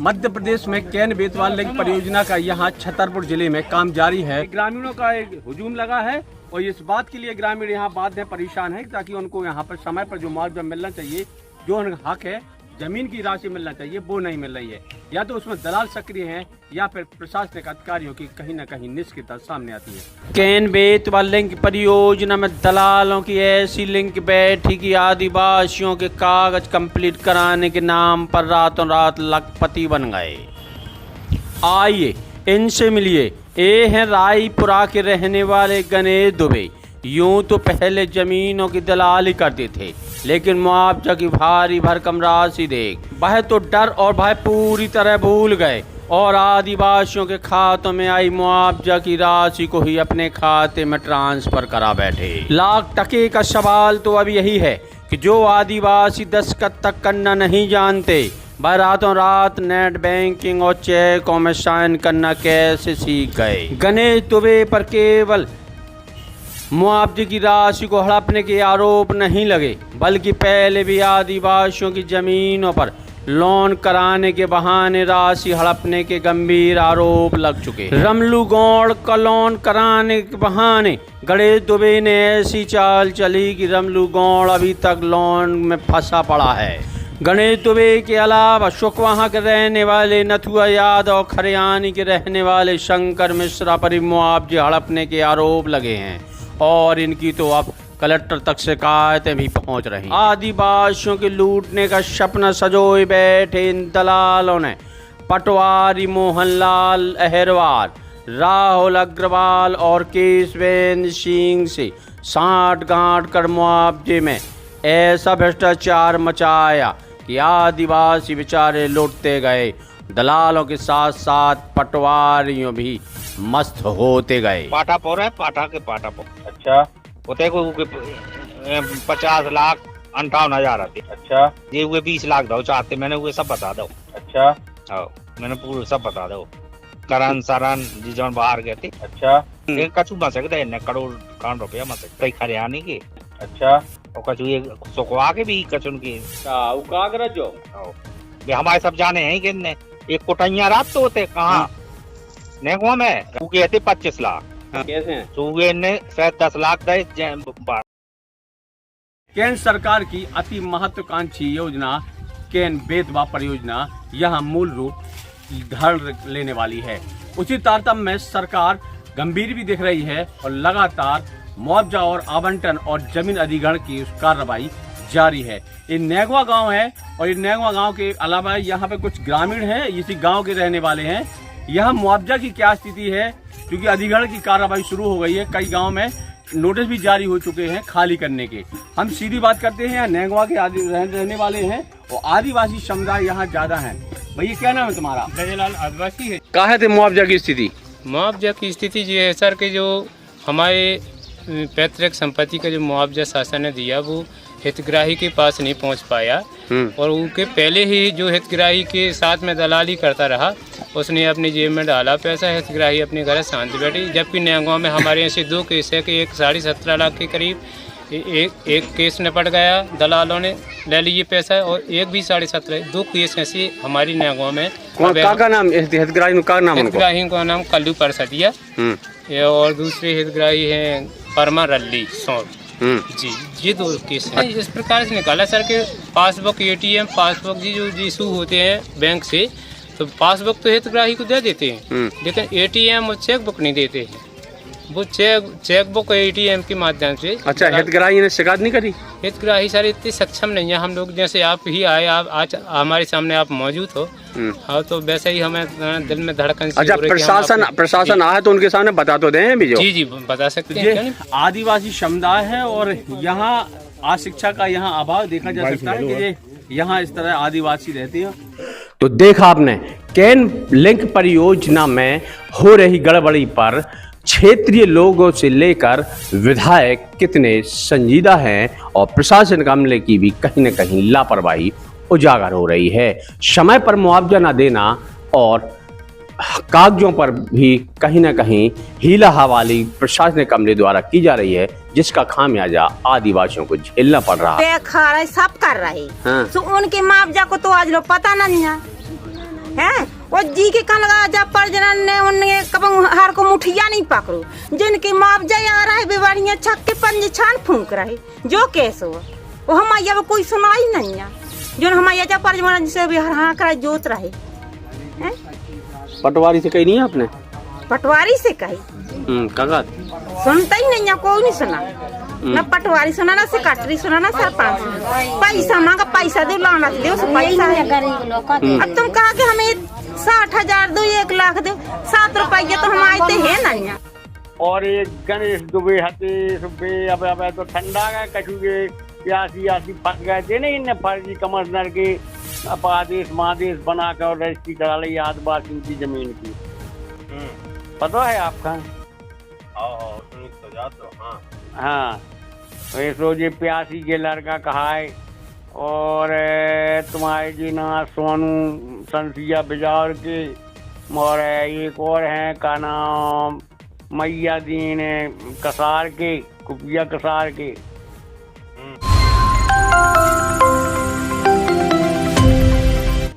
मध्य प्रदेश में can Betwa link परियोजना का यहाँ छतरपुर जिले में काम जारी है। ग्रामीणों का एक हुजूम लगा है और इस बात के लिए ग्रामीण यहाँ बाध्य परेशान है ताकि उनको यहाँ पर समय पर जो मुआवजा मिलना चाहिए, जो उनका हक है, जमीन की राशि मिलना चाहिए, वो नहीं मिल रही है। या तो उसमें दलाल सक्रिय हैं या फिर प्रशासनिक अधिकारियों की कहीं न कहीं निष्क्रियता सामने आती है। कैन बेतवा लिंक परियोजना में दलालों की ऐसी लिंक बैठी कि आदिवासियों के कागज कंप्लीट कराने के नाम पर रातों रात लखपति बन गए। आइए इनसे मिलिए। ये हैं रायपुरा के रहने वाले गणेश दुबे। यूं तो पहले जमीनों की दलाली करते थे, लेकिन मुआवजा की भारी भरकम राशि देख वह तो डर और भय पूरी तरह भूल गए और आदिवासियों के खातों में आई मुआवजा की राशि को ही अपने खाते में ट्रांसफर करा बैठे। लाख टके का सवाल तो अब यही है कि जो आदिवासी दस्तखत तक करना नहीं जानते, वह रातों रात नेट बैंकिंग और चेकों में साइन करना कैसे सीख गए। गणेश दुबे पर केवल मुआवजे की राशि को हड़पने के आरोप नहीं लगे, बल्कि पहले भी आदिवासियों की जमीनों पर लोन कराने के बहाने राशि हड़पने के गंभीर आरोप लग चुके। रमलू गौड़ का लोन कराने के बहाने गणेश दुबे ने ऐसी चाल चली कि रमलू गौड़ अभी तक लोन में फंसा पड़ा है। गणेश दुबे के अलावा शुकवाहा के रहने वाले नथुआ यादव और खरियानी के रहने वाले शंकर मिश्रा पर मुआवजे हड़पने के आरोप लगे हैं और इनकी तो अब कलेक्टर तक शिकायतें भी पहुंच रही। आदिवासियों के लूटने का सपना सजोए बैठे इन दलालों ने पटवारी मोहनलाल अहरवार, राहुल अग्रवाल और केशवेंद्र सिंह से साठ गांठ कर मुआवजे में ऐसा भ्रष्टाचार मचाया कि आदिवासी बेचारे लुटते गए। दलालों के साथ साथ पटवारियों भी मस्त होते गए। पाटा पोर है, पाटा के पाटा पोर। अच्छा, होते को 50,58,000 आती। अच्छा, ये हुए 20 लाख दो चाहते, मैंने हुए सब बता दो। अच्छा, मैंने पूरे सब बता दो। करण सरन जी जौन बाहर गए थे। अच्छा, एक कछु बन सकते हैं, करोड़ करोड़ रुपया बन सकते खरियानी के। अच्छा, और कछु ये सुखवा के भी कचुन की कागज जो हमारे सब जाने हैं कि एक कोटैया रात तो होते कहाँ नेगवा में कहते 25 लाख कैसे सूगे ने शायद 10 लाख दे। केंद्र सरकार की अति महत्वाकांक्षी योजना कैन बेतवा परियोजना यहाँ मूल रूप धड़ लेने वाली है। उसी तारतम्य में सरकार गंभीर भी दिख रही है और लगातार मुआवजा और आवंटन और जमीन अधिग्रहण की कार्रवाई जारी है। ये नेगवा गांव है और ये नेगवा गांव के अलावा यहाँ पे कुछ ग्रामीण हैं, इसी गांव के रहने वाले हैं। यहाँ मुआवजा की क्या स्थिति है, क्योंकि अधिग्रहण की कार्रवाई शुरू हो गई है। कई गांव में नोटिस भी जारी हो चुके हैं खाली करने के। हम सीधी बात करते हैं, नेगवा के रहने वाले हैं और आदिवासी समुदाय यहाँ ज्यादा है। भैया क्या नाम है तुम्हारा? गजलाल आदिवासी है। कहा थे मुआवजा की स्थिति? मुआवजा की स्थिति ये है सर कि जो हमारे पैतृक संपत्ति का जो मुआवजा शासन ने दिया वो हितग्राही के पास नहीं पहुंच पाया और उनके पहले ही जो हितग्राही के साथ में दलाली करता रहा उसने अपनी जेब में डाला पैसा, हितग्राही अपने घर शांति बैठी। जबकि नेगवा में हमारे ऐसे 2 केस है कि एक 17.5 लाख के करीब एक केस निपट गया, दलालों ने ले लिए पैसा और एक भी 17.5, 2 केस ऐसे हमारी नेगवा में। का नाम हितग्राही का नाम कल्लू परसदिया और दूसरे हितग्राही हैं परमा रल्ली सौर जी। ये 2 केस हैं। इस प्रकार से निकाला सर के पासबुक ATM पासबुक जी जो इशू होते हैं बैंक से, तो पासबुक तो हितग्राही को दे देते हैं, लेकिन ATM और चेकबुक नहीं देते हैं। वो चेकबुक ATM के माध्यम से। अच्छा, हितग्राही ने शिकायत नहीं करी? हितग्राही सर इतने सक्षम नहीं है। हम लोग जैसे आप ही आए, आप आज हमारे सामने आप मौजूद हो, हाँ, तो वैसे ही हमें दिल में धड़कन सी। अच्छा, प्रशासन आया तो उनके सामने बता तो दें भी जो? जी बता सकते हैं। आदिवासी समुदाय है और यहाँ अशिक्षा का यहाँ अभाव देखा जा सकता है कि यहाँ इस तरह आदिवासी रहते हैं। तो देखा आपने कैन लिंक परियोजना में हो रही गड़बड़ी पर क्षेत्रीय लोगों से लेकर विधायक कितने संजीदा हैं और प्रशासन का अमले की भी कहीं न कहीं लापरवाही उजागर हो रही है। समय पर मुआवजा न देना और कागजों पर भी कहीं न कहीं हीला हवाली प्रशासनिक अमले द्वारा की जा रही है, जिसका खामियाजा आदिवासियों को झेलना पड़ रहा है। सब कर रहे हैं, तो उनके मुआवजा को तो आज लोग पता नहीं है। हैं वो जी के कन लगा जब परजनन ने उन्हें कब हार को मुठिया नहीं पकड़ो जिनकी मुआवजा आ रहा है बीमारियां छक के पंज छान फूंक रहे जो केस हो वो हमारे कोई सुनाई नहीं है जो हमारे जब परजनन से भी हाँ कर जोत रहे हैं। पटवारी से कही नहीं है आपने? पटवारी से कही काका सुनता ही नहीं है, कोई नहीं सुना ना पटवारी सुना ना सेक्रेटरी सुना ना सरपंच पैसा मांगा पैसा दो लाना दे उस पैसा है। अब तुम कहा कि हमें 60,000 दो 1 लाख दो 7 रुपये तो हम आते हैं नहीं। और ये गणेश दुबे हते सुबे अब तो ठंडा गए कछु के प्यासी आसी फंस गए थे नहीं इन्हें फर्जी कमिश्नर के अब आदेश महादेश बना कर रजिस्ट्री करा ली आदिवासियों की जमीन की। पता है आपका? हाँ वैसो जी प्यासी के लड़का कहा है और तुम्हारे जी ना सोनू संसिया बिजार के और एक और हैं का नाम मैया दीन कसार के कुपिया कसार के।